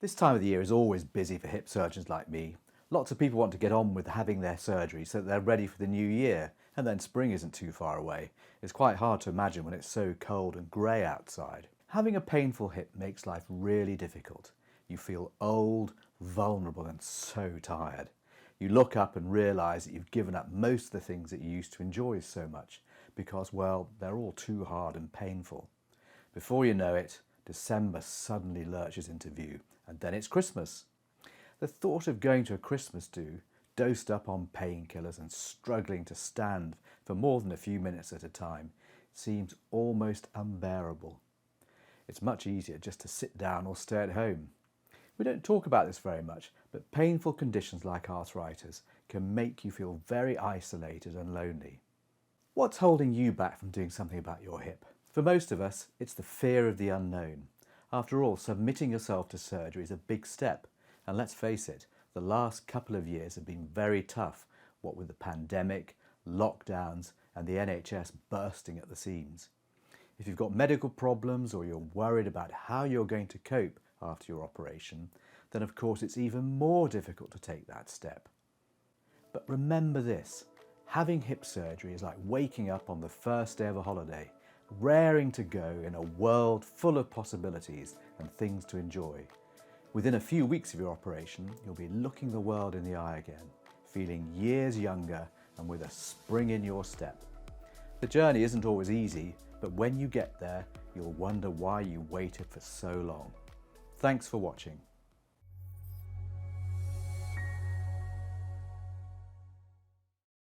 This time of the year is always busy for hip surgeons like me. Lots of people want to get on with having their surgery so that they're ready for the new year, and then spring isn't too far away. It's quite hard to imagine when it's so cold and grey outside. Having a painful hip makes life really difficult. You feel old, vulnerable and so tired. You look up and realise that you've given up most of the things that you used to enjoy so much because, well, they're all too hard and painful. Before you know it, December suddenly lurches into view, and then it's Christmas. The thought of going to a Christmas do, dosed up on painkillers and struggling to stand for more than a few minutes at a time, seems almost unbearable. It's much easier just to sit down or stay at home. We don't talk about this very much, but painful conditions like arthritis can make you feel very isolated and lonely. What's holding you back from doing something about your hip? For most of us, it's the fear of the unknown. After all, submitting yourself to surgery is a big step. And let's face it, the last couple of years have been very tough, what with the pandemic, lockdowns, and the NHS bursting at the seams. If you've got medical problems or you're worried about how you're going to cope after your operation, then of course it's even more difficult to take that step. But remember this, having hip surgery is like waking up on the first day of a holiday, raring to go in a world full of possibilities and things to enjoy. Within a few weeks of your operation, you'll be looking the world in the eye again, feeling years younger and with a spring in your step. The journey isn't always easy, but when you get there, you'll wonder why you waited for so long. Thanks for watching.